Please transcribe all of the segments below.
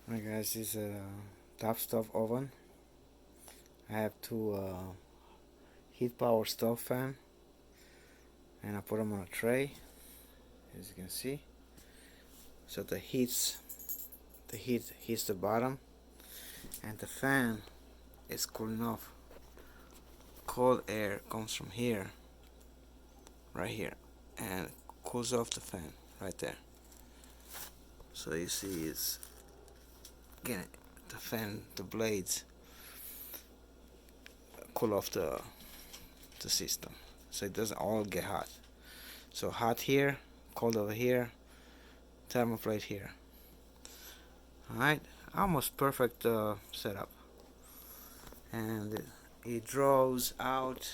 Alright guys, this is a top stove oven. I have two heat power stove fan and I put them on a tray, as you can see. So the heat hits the bottom and the fan is cooling off. Cold air comes from here, right here, and cools off the fan right there. So you see it's getting the fan, the blades cool off the system, so it doesn't all get hot. So hot here, cold over here, thermoplate here. Alright, almost perfect setup. And it draws out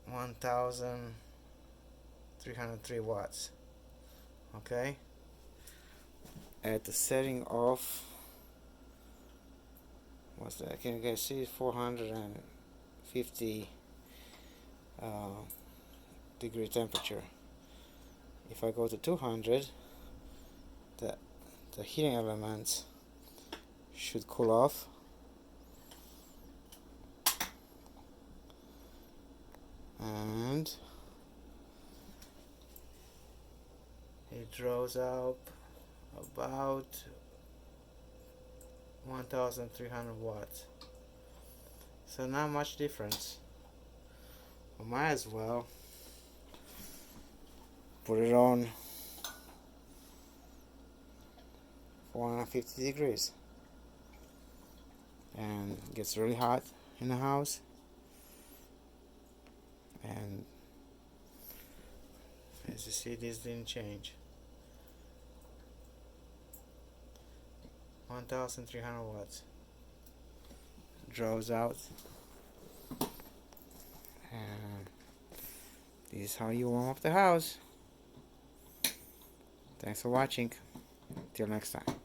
1303 watts. Okay, at the setting of, what's that? Can you guys see? 450 degree temperature. If I go to 200, the heating elements should cool off, and it draws out about 1300 watts. So not much difference. I might as well put it on 450 degrees, and it gets really hot in the house. And as you see, this didn't change. 1300 watts. Draws out, and this is how you warm up the house. Thanks for watching. Till next time.